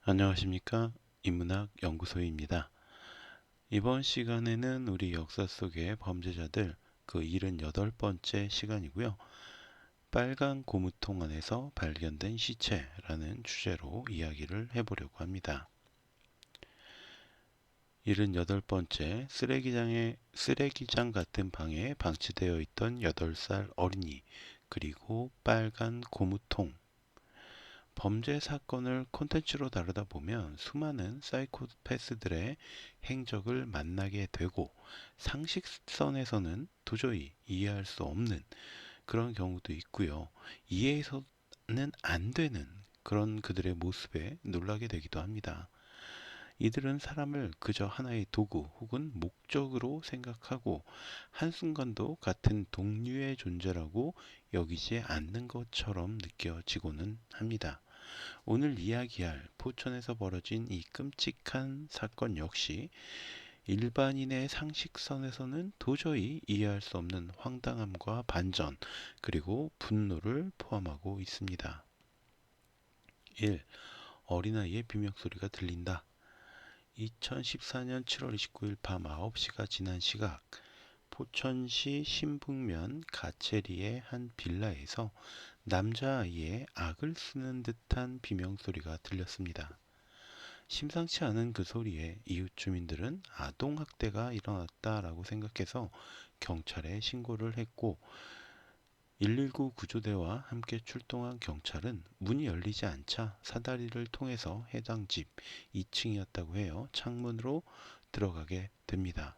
안녕하십니까? 인문학 연구소입니다. 이번 시간에는 우리 역사 속의 범죄자들 그 78번째 시간이고요. 빨간 고무통 안에서 발견된 시체라는 주제로 이야기를 해보려고 합니다. 78번째 쓰레기장 같은 방에 방치되어 있던 8살 어린이 그리고 빨간 고무통. 범죄 사건을 콘텐츠로 다루다 보면 수많은 사이코패스들의 행적을 만나게 되고 상식선에서는 도저히 이해할 수 없는 그런 경우도 있고요. 이해해서는 안 되는 그런 그들의 모습에 놀라게 되기도 합니다. 이들은 사람을 그저 하나의 도구 혹은 목적으로 생각하고 한순간도 같은 동류의 존재라고 여기지 않는 것처럼 느껴지고는 합니다. 오늘 이야기할 포천에서 벌어진 이 끔찍한 사건 역시 일반인의 상식선에서는 도저히 이해할 수 없는 황당함과 반전, 그리고 분노를 포함하고 있습니다. 1. 어린아이의 비명소리가 들린다. 2014년 7월 29일 밤 9시가 지난 시각, 포천시 신북면 가체리의 한 빌라에서 남자아이의 악을 쓰는 듯한 비명소리가 들렸습니다. 심상치 않은 그 소리에 이웃 주민들은 아동학대가 일어났다라고 생각해서 경찰에 신고를 했고 119 구조대와 함께 출동한 경찰은 문이 열리지 않자 사다리를 통해서 해당 집 2층이었다고 해요. 창문으로 들어가게 됩니다.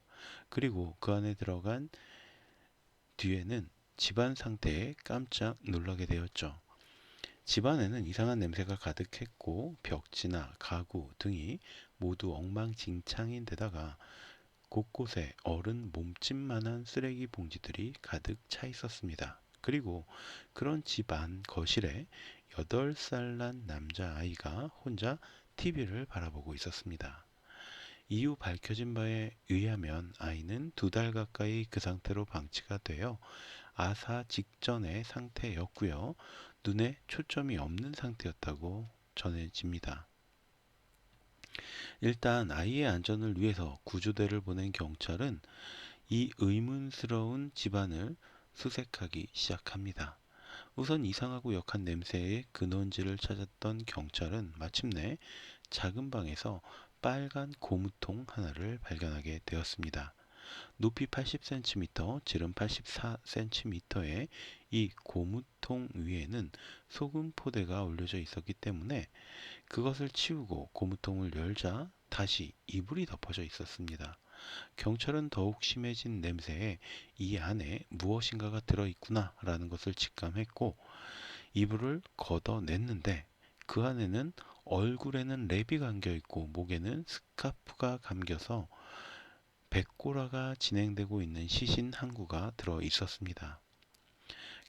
그리고 그 안에 들어간 뒤에는 집안 상태에 깜짝 놀라게 되었죠. 집안에는 이상한 냄새가 가득했고 벽지나 가구 등이 모두 엉망진창인 데다가 곳곳에 어른 몸집만한 쓰레기 봉지들이 가득 차 있었습니다. 그리고 그런 집안 거실에 8살 난 남자아이가 혼자 TV를 바라보고 있었습니다. 이후 밝혀진 바에 의하면 아이는 2달 가까이 그 상태로 방치가 되어 아사 직전의 상태였고요. 눈에 초점이 없는 상태였다고 전해집니다. 일단 아이의 안전을 위해서 구조대를 보낸 경찰은 이 의문스러운 집안을 수색하기 시작합니다. 우선 이상하고 역한 냄새의 근원지를 찾았던 경찰은 마침내 작은 방에서 빨간 고무통 하나를 발견하게 되었습니다. 높이 80cm, 지름 84cm의 이 고무통 위에는 소금 포대가 올려져 있었기 때문에 그것을 치우고 고무통을 열자 다시 이불이 덮어져 있었습니다. 경찰은 더욱 심해진 냄새에 이 안에 무엇인가가 들어있구나 라는 것을 직감했고 이불을 걷어냈는데 그 안에는 얼굴에는 랩이 감겨있고 목에는 스카프가 감겨서 백골화가 진행되고 있는 시신 한 구가 들어 있었습니다.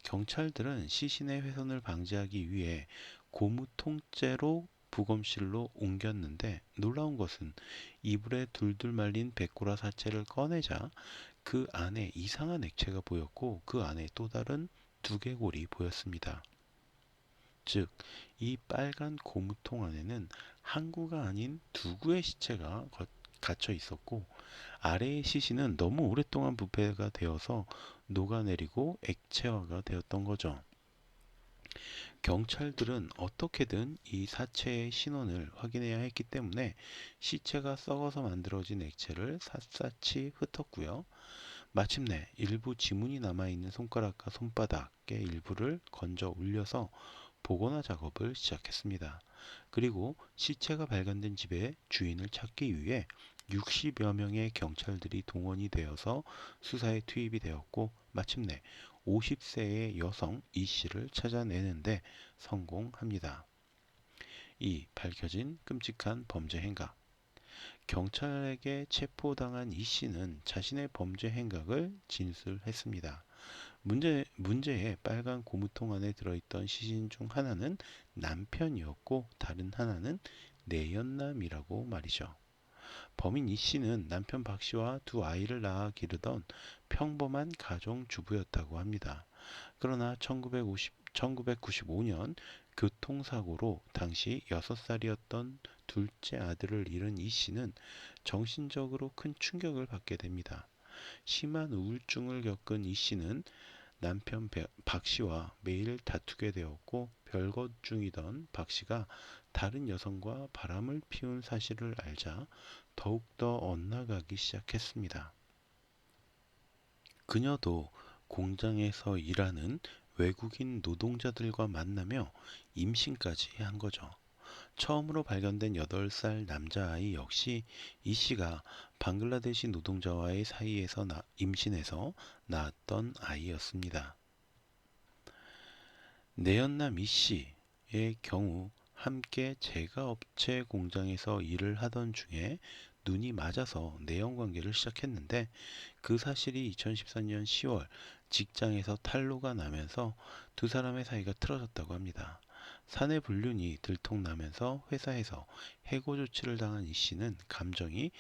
경찰들은 시신의 훼손을 방지하기 위해 고무 통째로 부검실로 옮겼는데 놀라운 것은 이불에 둘둘 말린 백골화 사체를 꺼내자 그 안에 이상한 액체가 보였고 그 안에 또 다른 두개골이 보였습니다. 즉, 이 빨간 고무통 안에는 한 구가 아닌 두 구의 시체가 갇혀 있었고 아래의 시신은 너무 오랫동안 부패가 되어서 녹아내리고 액체화가 되었던 거죠. 경찰들은 어떻게든 이 사체의 신원을 확인해야 했기 때문에 시체가 썩어서 만들어진 액체를 샅샅이 흩었고요. 마침내 일부 지문이 남아있는 손가락과 손바닥의 일부를 건져 올려서 복원화 작업을 시작했습니다. 그리고 시체가 발견된 집의 주인을 찾기 위해 60여 명의 경찰들이 동원이 되어서 수사에 투입이 되었고 마침내 50세의 여성 이 씨를 찾아내는데 성공합니다. 이 밝혀진 끔찍한 범죄 행각. 경찰에게 체포당한 이 씨는 자신의 범죄 행각을 진술했습니다. 문제의 빨간 고무통 안에 들어있던 시신 중 하나는 남편이었고 다른 하나는 내연남이라고 말이죠. 범인 이 씨는 남편 박 씨와 두 아이를 낳아 기르던 평범한 가정주부였다고 합니다. 그러나 1995년 교통사고로 당시 6살이었던 둘째 아들을 잃은 이 씨는 정신적으로 큰 충격을 받게 됩니다. 심한 우울증을 겪은 이 씨는 남편 박 씨와 매일 다투게 되었고, 별것 중이던 박 씨가 다른 여성과 바람을 피운 사실을 알자 더욱더 엇나가기 시작했습니다. 그녀도 공장에서 일하는 외국인 노동자들과 만나며 임신까지 한 거죠. 처음으로 발견된 8살 남자아이 역시 이 씨가 방글라데시 노동자와의 사이에서 임신해서 낳았던 아이였습니다. 내연남 이 씨의 경우 함께 제과업체 공장에서 일을 하던 중에 눈이 맞아서 내연관계를 시작했는데, 그 사실이 2014년 10월 직장에서 탄로가 나면서 두 사람의 사이가 틀어졌다고 합니다. 사내 불륜이 들통나면서 회사에서 해고 조치를 당한 이 씨는 감정이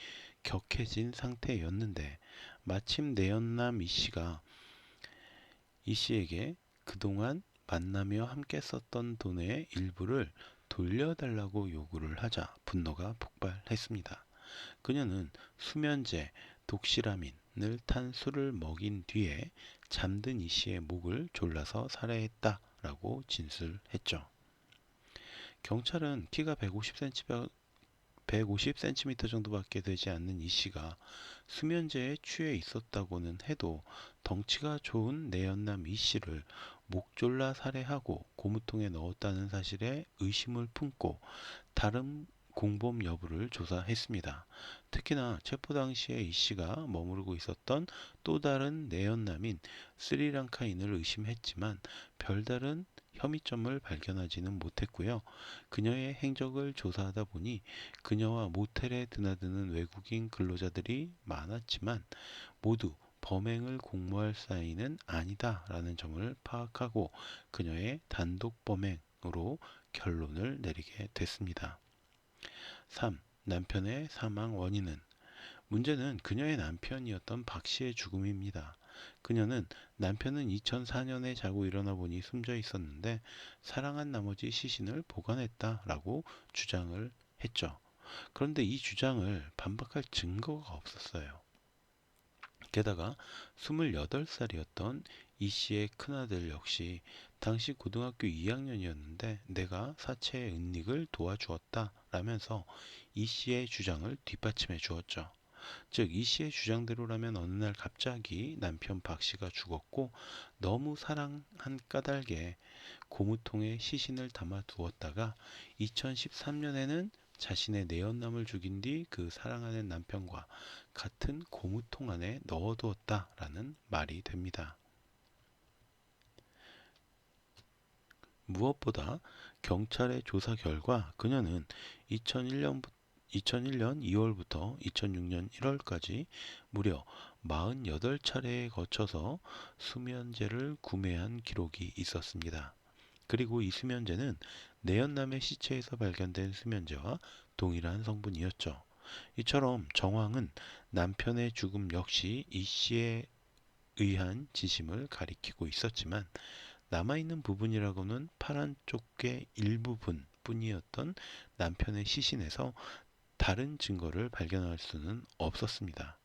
격해진 상태였는데, 마침 내연남 이 씨에게 그동안 만나며 함께 썼던 돈의 일부를 돌려달라고 요구를 하자 분노가 폭발했습니다. 그녀는 수면제, 독시라민을 탄 술을 먹인 뒤에 잠든 이 씨의 목을 졸라서 살해했다라고 진술했죠. 경찰은 키가 150cm 정도밖에 되지 않는 이 씨가 수면제에 취해 있었다고는 해도 덩치가 좋은 내연남 이 씨를 목졸라 살해하고 고무통에 넣었다는 사실에 의심을 품고 다른 공범 여부를 조사했습니다. 특히나 체포 당시에 이 씨가 머무르고 있었던 또 다른 내연남인 스리랑카인을 의심했지만 별다른 혐의점을 발견하지는 못했고요. 그녀의 행적을 조사하다 보니 그녀와 모텔에 드나드는 외국인 근로자들이 많았지만 모두 범행을 공모할 사이는 아니다라는 점을 파악하고 그녀의 단독 범행으로 결론을 내리게 됐습니다. 3. 남편의 사망 원인은? 문제는 그녀의 남편이었던 박 씨의 죽음입니다. 그녀는 남편은 2004년에 자고 일어나 보니 숨져 있었는데 사랑한 나머지 시신을 보관했다라고 주장을 했죠. 그런데 이 주장을 반박할 증거가 없었어요. 게다가 28살이었던 이 씨의 큰아들 역시 당시 고등학교 2학년이었는데 내가 사체의 은닉을 도와주었다 라면서 이 씨의 주장을 뒷받침해 주었죠. 즉, 이 씨의 주장대로라면 어느 날 갑자기 남편 박 씨가 죽었고 너무 사랑한 까닭에 고무통에 시신을 담아 두었다가 2013년에는 자신의 내연남을 죽인 뒤 그 사랑하는 남편과 같은 고무통 안에 넣어두었다라는 말이 됩니다. 무엇보다 경찰의 조사 결과 그녀는 2001년 2월부터 2006년 1월까지 무려 48차례에 거쳐서 수면제를 구매한 기록이 있었습니다. 그리고 이 수면제는 내연남의 시체에서 발견된 수면제와 동일한 성분이었죠. 이처럼 정황은 남편의 죽음 역시 이 씨에 의한 지심을 가리키고 있었지만 남아있는 부분이라고는 파란 쪽의 일부분 뿐이었던 남편의 시신에서 다른 증거를 발견할 수는 없었습니다.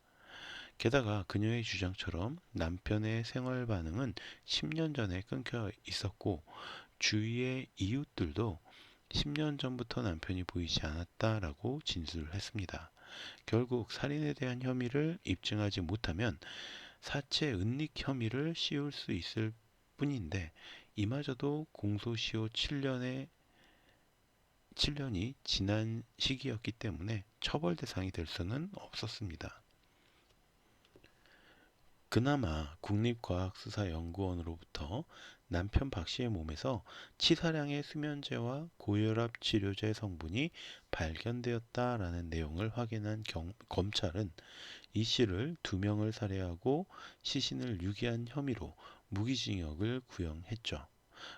게다가 그녀의 주장처럼 남편의 생활 반응은 10년 전에 끊겨 있었고 주위의 이웃들도 10년 전부터 남편이 보이지 않았다라고 진술을 했습니다. 결국 살인에 대한 혐의를 입증하지 못하면 사체 은닉 혐의를 씌울 수 있을 뿐인데 이마저도 공소시효 7년이 지난 시기였기 때문에 처벌 대상이 될 수는 없었습니다. 그나마 국립과학수사연구원으로부터 남편 박 씨의 몸에서 치사량의 수면제와 고혈압 치료제 성분이 발견되었다라는 내용을 확인한 검찰은 이 씨를 2명을 살해하고 시신을 유기한 혐의로 무기징역을 구형했죠.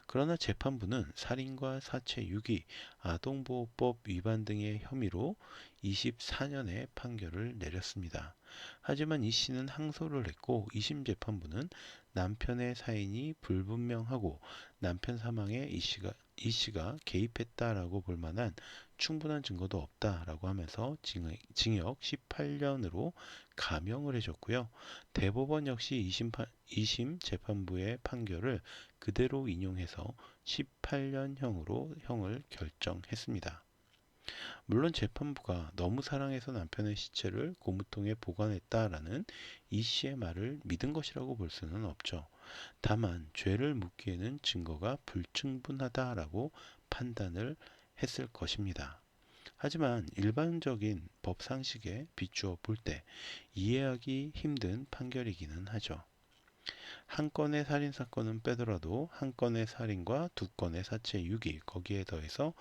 그러나 재판부는 살인과 사체 유기, 아동보호법 위반 등의 혐의로 24년의 판결을 내렸습니다. 하지만 이 씨는 항소를 했고 2심 재판부는 남편의 사인이 불분명하고 남편 사망에 이 씨가 이 씨가 개입했다라고 볼 만한 충분한 증거도 없다라고 하면서 징역 18년으로 감형을 해줬고요. 대법원 역시 2심 재판부의 판결을 그대로 인용해서 18년형으로 형을 결정했습니다. 물론 재판부가 너무 사랑해서 남편의 시체를 고무통에 보관했다라는 이 씨의 말을 믿은 것이라고 볼 수는 없죠. 다만 죄를 묻기에는 증거가 불충분하다라고 판단을 했을 것입니다. 하지만 일반적인 법 상식에 비추어 볼 때 이해하기 힘든 판결이기는 하죠. 한 건의 살인 사건은 빼더라도 한 건의 살인과 두 건의 사체 유기, 거기에 더해서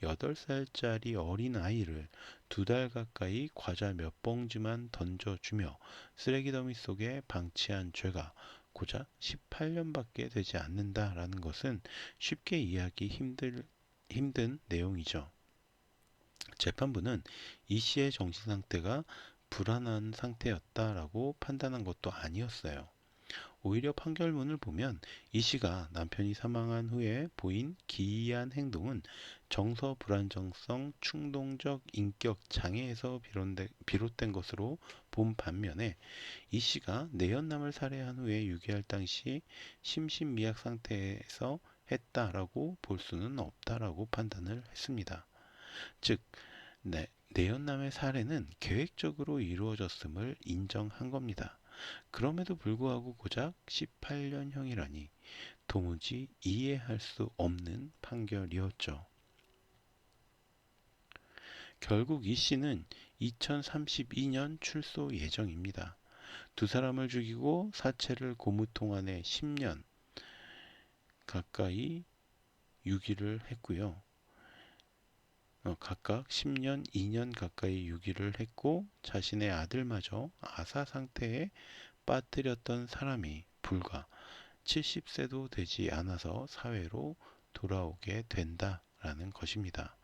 8살짜리 어린 아이를 2달 가까이 과자 몇 봉지만 던져주며 쓰레기 더미 속에 방치한 죄가 고작 18년밖에 되지 않는다라는 것은 쉽게 이해하기 힘든 내용이죠. 재판부는 이 씨의 정신 상태가 불안한 상태였다라고 판단한 것도 아니었어요. 오히려 판결문을 보면 이 씨가 남편이 사망한 후에 보인 기이한 행동은 정서 불안정성 충동적 인격 장애에서 비롯된 것으로 본 반면에 이 씨가 내연남을 살해한 후에 유기할 당시 심신미약 상태에서 했다라고 볼 수는 없다라고 판단을 했습니다. 즉, 내연남의 살해는 계획적으로 이루어졌음을 인정한 겁니다. 그럼에도 불구하고 고작 18년형이라니 도무지 이해할 수 없는 판결이었죠. 결국 이 씨는 2032년 출소 예정입니다. 두 사람을 죽이고 사체를 고무통 안에 10년 가까이 유기를 했고요. 각각 10년, 2년 가까이 유기를 했고 자신의 아들마저 아사 상태에 빠뜨렸던 사람이 불과 70세도 되지 않아서 사회로 돌아오게 된다라는 것입니다.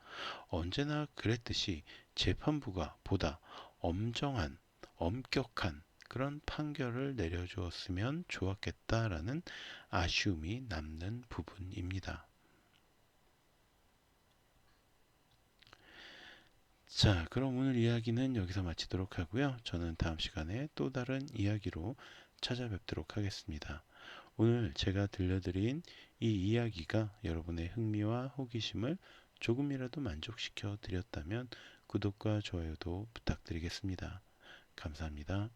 언제나 그랬듯이 재판부가 보다 엄격한 그런 판결을 내려주었으면 좋았겠다라는 아쉬움이 남는 부분입니다. 자, 그럼 오늘 이야기는 여기서 마치도록 하고요. 저는 다음 시간에 또 다른 이야기로 찾아뵙도록 하겠습니다. 오늘 제가 들려드린 이 이야기가 여러분의 흥미와 호기심을 조금이라도 만족시켜 드렸다면 구독과 좋아요도 부탁드리겠습니다. 감사합니다.